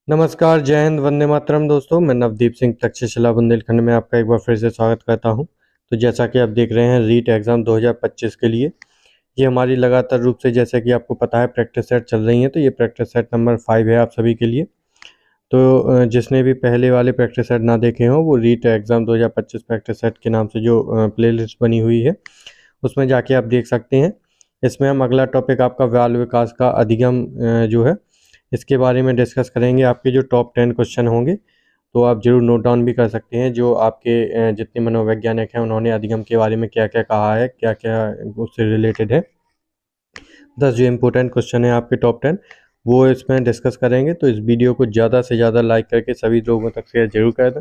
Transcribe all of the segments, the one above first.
नमस्कार, जय हिंद, वंदे मातरम दोस्तों। मैं नवदीप सिंह तक्षशिला बुंदेलखंड में आपका एक बार फिर से स्वागत करता हूं। तो जैसा कि आप देख रहे हैं रीट एग्ज़ाम 2025 के लिए ये हमारी लगातार रूप से, जैसे कि आपको पता है, प्रैक्टिस सेट चल रही हैं। तो ये प्रैक्टिस सेट नंबर 5 है आप सभी के लिए। तो जिसने भी पहले वाले प्रैक्टिस सेट ना देखे हों वो रीट एग्ज़ाम 2025 प्रैक्टिस सेट के नाम से जो प्लेलिस्ट बनी हुई है उसमें जाके आप देख सकते हैं। इसमें हम अगला टॉपिक आपका बाल विकास का अधिगम जो है इसके बारे में डिस्कस करेंगे। आपके जो टॉप 10 क्वेश्चन होंगे तो आप ज़रूर नोट डाउन भी कर सकते हैं। जो आपके जितने मनोवैज्ञानिक हैं उन्होंने अधिगम के बारे में क्या क्या कहा है, क्या क्या उससे रिलेटेड है। 10 जो इम्पोर्टेंट क्वेश्चन है आपके टॉप 10 वो इसमें डिस्कस करेंगे। तो इस वीडियो को ज़्यादा से ज़्यादा लाइक करके सभी लोगों तक शेयर जरूर कर दें।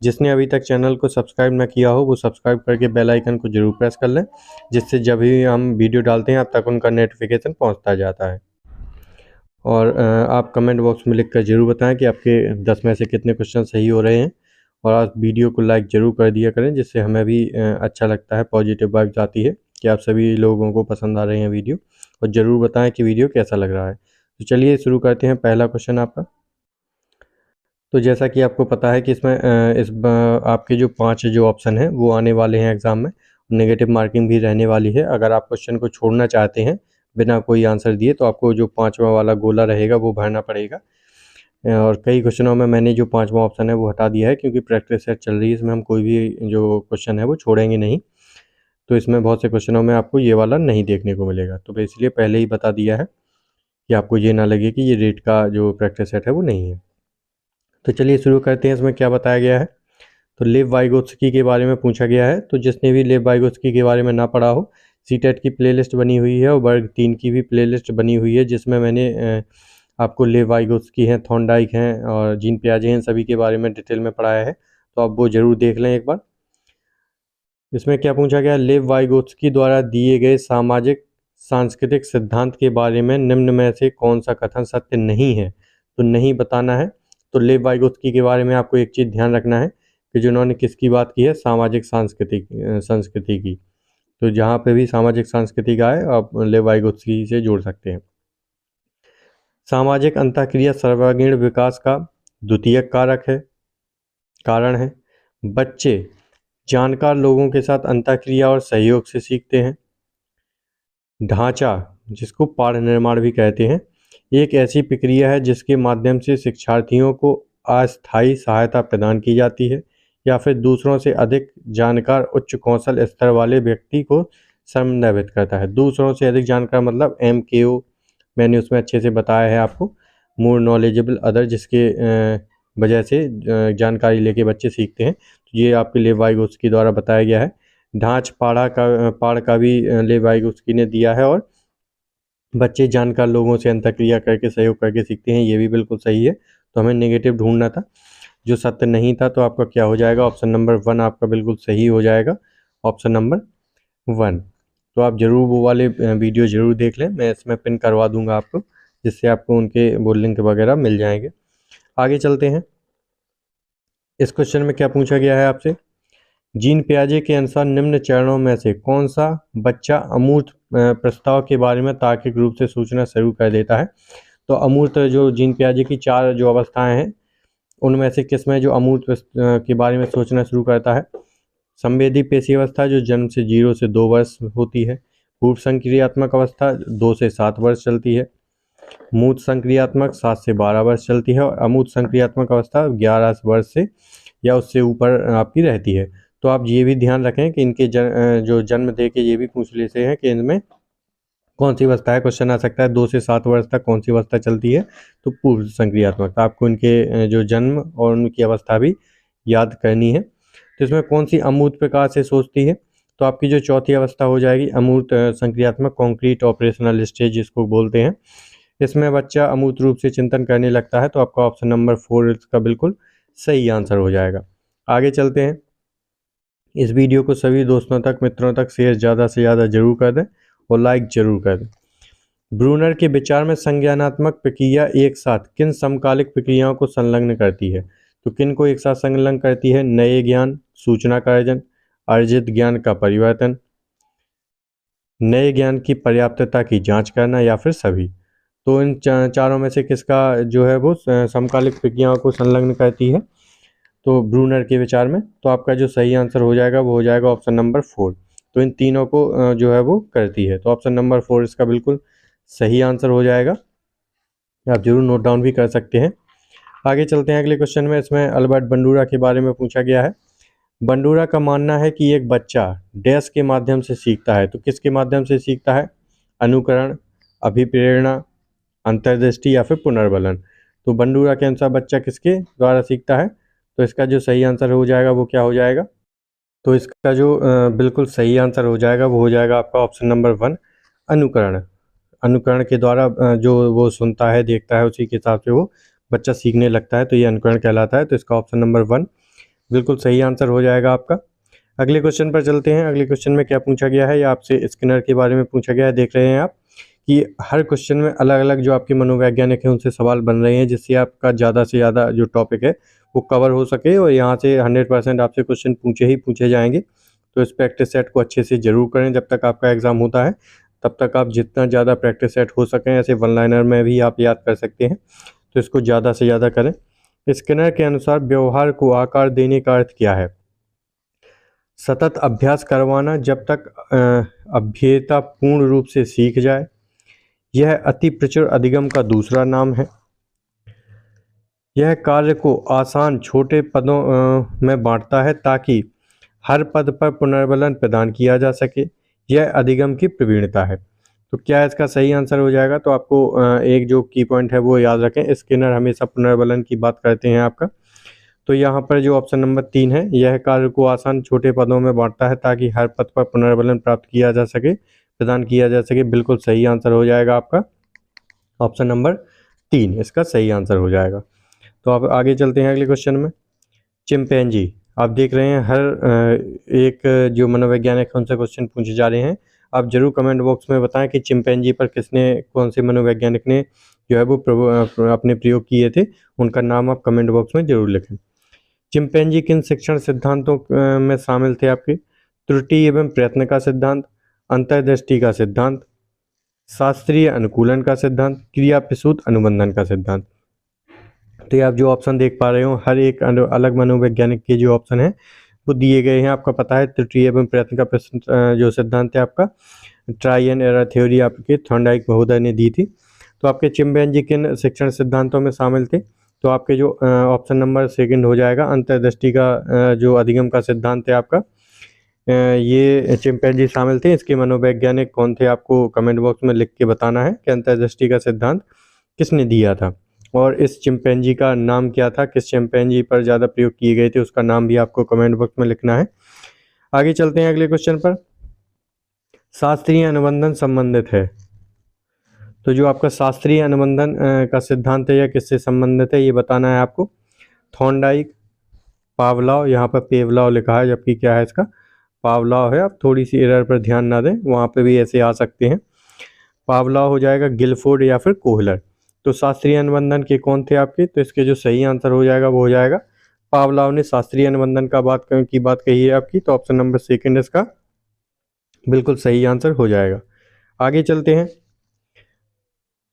जिसने अभी तक चैनल को सब्सक्राइब ना किया हो वो सब्सक्राइब करके बेल आइकन को जरूर प्रेस कर लें, जिससे जब भी हम वीडियो डालते हैं आप तक उनका नोटिफिकेशन पहुंचता जाता है। और आप कमेंट बॉक्स में लिखकर ज़रूर बताएं कि आपके 10 में से कितने क्वेश्चन सही हो रहे हैं। और आप वीडियो को लाइक ज़रूर कर दिया करें, जिससे हमें भी अच्छा लगता है, पॉजिटिव वाइब्स आती है कि आप सभी लोगों को पसंद आ रहे हैं वीडियो। और ज़रूर बताएं कि वीडियो कैसा लग रहा है। तो चलिए शुरू करते हैं। पहला क्वेश्चन आपका, तो जैसा कि आपको पता है कि इसमें आपके जो 5 जो ऑप्शन हैं वो आने वाले हैं एग्ज़ाम में। नेगेटिव मार्किंग भी रहने वाली है। अगर आप क्वेश्चन को छोड़ना चाहते हैं बिना कोई आंसर दिए तो आपको जो 5वां वाला गोला रहेगा वो भरना पड़ेगा। और कई क्वेश्चनों में मैंने जो 5वां ऑप्शन है वो हटा दिया है, क्योंकि प्रैक्टिस सेट चल रही है। इसमें हम कोई भी जो क्वेश्चन है वो छोड़ेंगे नहीं। तो इसमें बहुत से क्वेश्चनों में आपको ये वाला नहीं देखने को मिलेगा। तो मैं इसलिए पहले ही बता दिया है कि आपको ये ना लगे कि ये रेट का जो प्रैक्टिस सेट है वो नहीं है। तो चलिए शुरू करते हैं। इसमें क्या बताया गया है। तो लेव वाइगोत्स्की के बारे में पूछा गया है। तो जिसने भी लेव वाइगोत्स्की के बारे में ना पढ़ा हो, सीटेट की प्लेलिस्ट बनी हुई है और वर्ग 3 की भी प्लेलिस्ट बनी हुई है, जिसमें मैंने आपको लेव वाइगोत्स्की हैं, थॉर्नडाइक हैं और जीन पियाजे हैं, सभी के बारे में डिटेल में पढ़ाया है। तो आप वो ज़रूर देख लें एक बार। इसमें क्या पूछा गया, लेव वाइगोत्स्की द्वारा दिए गए सामाजिक सांस्कृतिक सिद्धांत के बारे में निम्न में से कौन सा कथन सत्य नहीं है। तो नहीं बताना है। तो लेव वाइगोत्स्की के बारे में आपको एक चीज़ ध्यान रखना है कि जिन्होंने किसकी बात की है, सामाजिक सांस्कृतिक संस्कृति की। तो जहाँ पे भी सामाजिक संस्कृति का है आप लेव वाइगोत्स्की से जोड़ सकते हैं। सामाजिक अंतःक्रिया सर्वांगीण विकास का द्वितीयक कारण है। बच्चे जानकार लोगों के साथ अंतःक्रिया और सहयोग से सीखते हैं। ढांचा, जिसको पाठ निर्माण भी कहते हैं, एक ऐसी प्रक्रिया है जिसके माध्यम से शिक्षार्थियों को अस्थायी सहायता प्रदान की जाती है या फिर दूसरों से अधिक जानकार उच्च कौशल स्तर वाले व्यक्ति को समन्वित करता है। दूसरों से अधिक जानकार मतलब MKO, मैंने उसमें अच्छे से बताया है आपको, मोर नॉलेजेबल अदर, जिसके वजह से जानकारी लेके बच्चे सीखते हैं। तो ये आपके लेव वाइगोत्स्की द्वारा बताया गया है। पाड़ का भी लेव वाइगोत्स्की ने दिया है। और बच्चे जानकार लोगों से अंतःक्रिया करके सहयोग करके सीखते हैं, ये भी बिल्कुल सही है। तो हमें नेगेटिव ढूंढना था, जो सत्य नहीं था। तो आपका क्या हो जाएगा, ऑप्शन नंबर 1 आपका बिल्कुल सही हो जाएगा, ऑप्शन नंबर 1। तो आप ज़रूर वो वाले वीडियो ज़रूर देख लें, मैं इसमें पिन करवा दूंगा आपको, जिससे आपको उनके वो लिंक वगैरह मिल जाएंगे। आगे चलते हैं। इस क्वेश्चन में क्या पूछा गया है आपसे, जीन पियाजे के अनुसार निम्न चरणों में से कौन सा बच्चा अमूर्त प्रस्ताव के बारे में तार्किक रूप से सोचना शुरू कर देता है। तो अमूर्त जो जीन पियाजे की 4 जो अवस्थाएं हैं उनमें से किसमें जो अमूर्त के बारे में सोचना शुरू करता है। संवेदी पेशी अवस्था जो जन्म से 0 से 2 वर्ष होती है। पूर्व संक्रियात्मक अवस्था 2 से 7 वर्ष चलती है। मूर्त संक्रियात्मक 7 से 12 वर्ष चलती है। और अमूर्त संक्रियात्मक अवस्था 11 वर्ष से या उससे ऊपर आपकी रहती है। तो आप ये भी ध्यान रखें कि इनके जो जन्म दे के ये भी पूछ लेते हैं कि इनमें कौन सी अवस्था है। क्वेश्चन आ सकता है 2 से 7 वर्ष तक कौन सी अवस्था चलती है। तो पूर्व संक्रियात्मक, आपको इनके जो जन्म और उनकी अवस्था भी याद करनी है। तो इसमें कौन सी अमूर्त प्रकार से सोचती है। तो आपकी जो चौथी अवस्था हो जाएगी अमूर्त संक्रियात्मक, कॉन्क्रीट ऑपरेशनल स्टेज जिसको बोलते हैं। इसमें बच्चा अमूर्त रूप से चिंतन करने लगता है। तो आपका ऑप्शन नंबर 4 इसका बिल्कुल सही आंसर हो जाएगा। आगे चलते हैं। इस वीडियो को सभी दोस्तों तक, मित्रों तक शेयर ज़्यादा से ज़्यादा जरूर कर दें और लाइक जरूर कर दें। ब्रूनर के विचार में संज्ञानात्मक प्रक्रिया एक साथ किन समकालिक प्रक्रियाओं को संलग्न करती है। तो किन को एक साथ संलग्न करती है, नए ज्ञान, सूचना का अर्जन, अर्जित ज्ञान का परिवर्तन, नए ज्ञान की पर्याप्तता की जांच करना या फिर सभी। तो इन चारों में से किसका जो है वो समकालिक प्रक्रियाओं को संलग्न करती है, तो ब्रूनर के विचार में। तो आपका जो सही आंसर हो जाएगा वो हो जाएगा ऑप्शन नंबर 4। तो इन तीनों को जो है वो करती है, तो ऑप्शन नंबर 4 इसका बिल्कुल सही आंसर हो जाएगा। आप जरूर नोट डाउन भी कर सकते हैं। आगे चलते हैं अगले क्वेश्चन में। इसमें अल्बर्ट बंडूरा के बारे में पूछा गया है। बंडूरा का मानना है कि एक बच्चा डैश के माध्यम से सीखता है, तो किसके माध्यम से सीखता है? अनुकरण, अभिप्रेरणा, अंतर्दृष्टि या फिर पुनर्बलन। तो बंडूरा के अनुसार बच्चा किसके द्वारा सीखता है? तो इसका जो सही आंसर हो जाएगा वो क्या हो जाएगा? तो इसका जो बिल्कुल सही आंसर हो जाएगा वो हो जाएगा आपका ऑप्शन नंबर 1, अनुकरण। अनुकरण के द्वारा जो वो सुनता है, देखता है, उसी के हिसाब से वो बच्चा सीखने लगता है, तो ये अनुकरण कहलाता है। तो इसका ऑप्शन नंबर 1 बिल्कुल सही आंसर हो जाएगा आपका। अगले क्वेश्चन पर चलते हैं। अगले क्वेश्चन में क्या पूछा गया है, या आपसे स्किनर के बारे में पूछा गया है। देख रहे हैं आप कि हर क्वेश्चन में अलग अलग जो आपके मनोवैज्ञानिक हैं उनसे सवाल बन रहे हैं, जिससे आपका ज़्यादा से ज़्यादा जो टॉपिक है वो कवर हो सके, और यहाँ से 100% आपसे क्वेश्चन पूछे जाएंगे। तो इस प्रैक्टिस सेट को अच्छे से ज़रूर करें जब तक आपका एग्ज़ाम होता है। तब तक आप जितना ज़्यादा प्रैक्टिस सेट हो सकें, ऐसे वन लाइनर में भी आप याद कर सकते हैं, तो इसको ज़्यादा से ज़्यादा करें। स्किनर के अनुसार व्यवहार को आकार देने का अर्थ क्या है? सतत अभ्यास करवाना जब तक अभ्येता पूर्ण रूप से सीख जाए। यह अति प्रचुर अधिगम का दूसरा नाम है। यह कार्य को आसान छोटे पदों में बांटता है ताकि हर पद पर पुनर्बलन प्रदान किया जा सके। यह अधिगम की प्रवीणता है। तो क्या इसका सही आंसर हो जाएगा? तो आपको एक जो की पॉइंट है वो याद रखें, स्किनर हमेशा पुनर्बलन की बात करते हैं आपका। तो यहाँ पर जो ऑप्शन नंबर 3 है, यह कार्य को आसान छोटे पदों में बांटता है ताकि हर पद पर पुनर्बलन प्राप्त किया जा सके, प्रदान किया जा सके, बिल्कुल सही आंसर हो जाएगा आपका ऑप्शन नंबर 3 इसका सही आंसर हो जाएगा। तो आप आगे चलते हैं अगले क्वेश्चन में। चिंपैंजी, आप देख रहे हैं हर एक जो मनोवैज्ञानिक है उनसे क्वेश्चन पूछे जा रहे हैं। आप जरूर कमेंट बॉक्स में बताएं कि चिंपैंजी पर कौन से मनोवैज्ञानिक ने जो है वो अपने प्रयोग किए थे, उनका नाम आप कमेंट बॉक्स में जरूर लिखें। चिंपैंजी किन शिक्षण सिद्धांतों में शामिल थे आपके? त्रुटि एवं प्रयत्न का सिद्धांत, अंतर्दृष्टि का सिद्धांत, शास्त्रीय अनुकूलन का सिद्धांत, क्रिया प्रसूत अनुबंधन का सिद्धांत। तो ये आप जो ऑप्शन देख पा रहे हो, हर एक अलग मनोवैज्ञानिक के जो ऑप्शन है वो दिए गए हैं। आपका पता है त्रुटि एवं प्रयत्न का जो सिद्धांत है आपका ट्राई एंड एरर थ्योरी आपके थॉर्नडाइक महोदय ने दी थी। तो आपके चिंपैंजी किन शिक्षण सिद्धांतों में शामिल थे? तो आपके जो ऑप्शन नंबर 2 हो जाएगा, अंतर्दृष्टि का जो अधिगम का सिद्धांत है आपका, ये चिंपैंजी शामिल थे। इसके मनोवैज्ञानिक कौन थे आपको कमेंट बॉक्स में लिख के बताना है कि अंतर्दृष्टि का सिद्धांत किसने दिया था, और इस चिंपैंजी का नाम क्या था, किस चिंपैंजी पर ज़्यादा प्रयोग किए गए थे, उसका नाम भी आपको कमेंट बॉक्स में लिखना है। आगे चलते हैं अगले क्वेश्चन पर। शास्त्रीय अनुबंधन संबंधित है, तो जो आपका शास्त्रीय अनुबंधन का सिद्धांत है या किससे संबंधित है ये बताना है आपको। थॉर्नडाइक, पावलॉव, यहाँ पर पेवलॉव लिखा है जबकि क्या है इसका पावलॉव है। आप थोड़ी सी एरर पर ध्यान ना दें, वहाँ पे भी ऐसे आ सकते हैं। पावलॉव हो जाएगा, गिलफोर्ड या फिर कोहलर। तो शास्त्रीय अनुबंधन के कौन थे आपके? तो इसके जो सही आंसर हो जाएगा वो हो जाएगा पावलॉव ने शास्त्रीय अनुबंधन की बात कही है आपकी। तो ऑप्शन नंबर 2 इसका बिल्कुल सही आंसर हो जाएगा। आगे चलते हैं।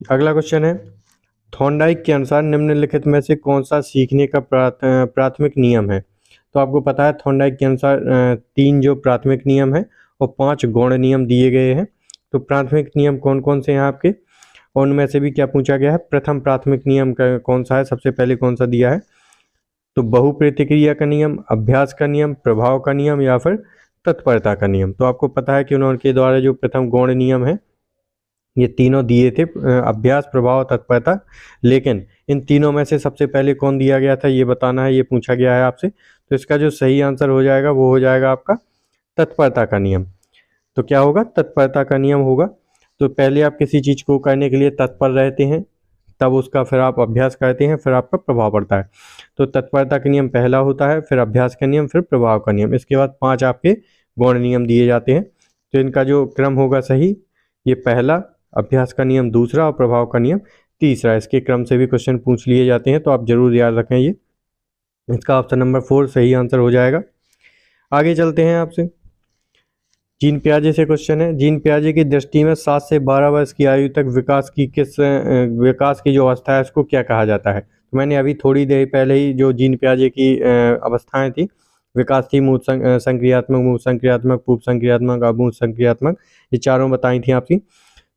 अगला क्वेश्चन है, थॉर्नडाइक के अनुसार निम्नलिखित में से कौन सा सीखने का प्राथमिक नियम है? तो आपको पता है थॉर्नडाइक के अनुसार 3 जो प्राथमिक नियम है और 5 गौण नियम दिए गए हैं। तो प्राथमिक नियम कौन कौन से हैं आपके, और उनमें से भी क्या पूछा गया है? प्रथम प्राथमिक नियम का कौन सा है, सबसे पहले कौन सा दिया है? तो बहुप्रतिक्रिया का नियम, अभ्यास का नियम, प्रभाव का नियम या फिर तत्परता का नियम। तो आपको पता है कि उनके द्वारा जो प्रथम गौण नियम है ये तीनों दिए थे, अभ्यास, प्रभाव, तत्परता। लेकिन इन तीनों में से सबसे पहले कौन दिया गया था ये बताना है, ये पूछा गया है आपसे। तो इसका जो सही आंसर हो जाएगा वो हो जाएगा आपका तत्परता का नियम। तो क्या होगा? तत्परता का नियम होगा। तो पहले आप किसी चीज़ को करने के लिए तत्पर रहते हैं, तब उसका फिर आप अभ्यास करते हैं, फिर आपका प्रभाव पड़ता है। तो तत्परता का नियम पहला होता है, फिर अभ्यास का नियम, फिर प्रभाव का नियम। इसके बाद 5 आपके गौण नियम दिए जाते हैं। तो इनका जो क्रम होगा सही, ये पहला, अभ्यास का नियम दूसरा और प्रभाव का नियम तीसरा। इसके क्रम से भी क्वेश्चन पूछ लिए जाते हैं, तो आप जरूर याद रखें ये। इसका ऑप्शन नंबर 4 सही आंसर हो जाएगा। आगे चलते हैं आपसे। जीन पियाजे से क्वेश्चन है, जीन पियाजे की दृष्टि में 7 से 12 वर्ष की आयु तक विकास की जो अवस्था है उसको क्या कहा जाता है। तो मैंने अभी थोड़ी देर पहले ही जो जीन पियाजे की अवस्थाएं थी, विकास थी, मूर्त संक्रियात्मक, मूर्त संक्रियात्मक, पूर्व संक्रियात्मक, अमूर्त संक्रियात्मक, ये चारों बताई थी आपकी।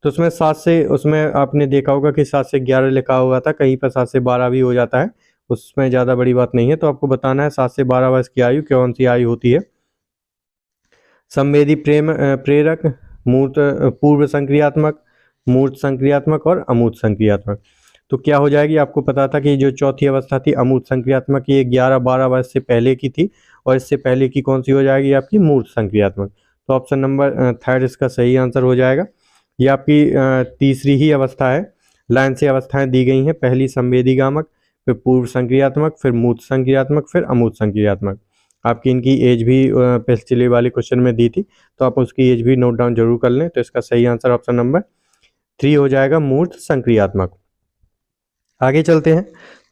तो उसमें 7 से, उसमें आपने देखा होगा कि 7 से 11 लिखा हुआ था, कहीं पर 7 से 12 भी हो जाता है, उसमें ज़्यादा बड़ी बात नहीं है। तो आपको बताना है 7 से 12 वर्ष की आयु कौन सी आयु होती है। संवेदी प्रेरक, मूर्त पूर्व संक्रियात्मक, मूर्त संक्रियात्मक और अमूर्त संक्रियात्मक। तो क्या हो जाएगी, आपको पता था कि जो चौथी अवस्था थी अमूर्त संक्रियात्मक, ये 11-12 वर्ष से पहले की थी, और इससे पहले की कौन सी हो जाएगी आपकी, मूर्त संक्रियात्मक। तो ऑप्शन नंबर 3 इसका सही आंसर हो जाएगा। ये आपकी तीसरी ही अवस्था है। लाइन से अवस्थाएं दी गई हैं, पहली संवेदीगामक, फिर पूर्व संक्रियात्मक, फिर मूर्त संक्रियात्मक, फिर अमूर्त संक्रियात्मक। आपकी इनकी एज भी पिछले वाले क्वेश्चन में दी थी, तो आप उसकी एज भी नोट डाउन जरूर कर लें। तो इसका सही आंसर ऑप्शन नंबर 3 हो जाएगा, मूर्त संक्रियात्मक। आगे चलते हैं,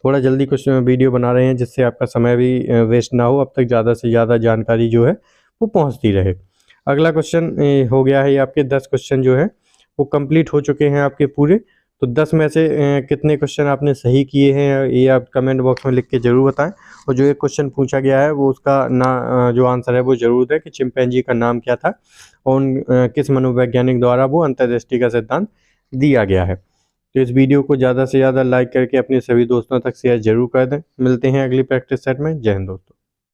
थोड़ा जल्दी कुछ वीडियो बना रहे हैं जिससे आपका समय भी वेस्ट ना हो, अब तक ज़्यादा से ज़्यादा जानकारी जो है वो पहुंचती रहे। अगला क्वेश्चन हो गया है, ये आपके 10 क्वेश्चन जो है वो कंप्लीट हो चुके हैं आपके पूरे। तो 10 में से कितने क्वेश्चन आपने सही किए हैं ये आप कमेंट बॉक्स में लिख के ज़रूर बताएं। और जो एक क्वेश्चन पूछा गया है वो उसका जो आंसर है वो ज़रूर दें कि चिंपैंजी का नाम क्या था और किस मनोवैज्ञानिक द्वारा वो अंतर्दृष्टि का सिद्धांत दिया गया है। तो इस वीडियो को ज़्यादा से ज़्यादा लाइक करके अपने सभी दोस्तों तक शेयर जरूर कर दें। मिलते हैं अगली प्रैक्टिस सेट में। जय हिंद दोस्तों।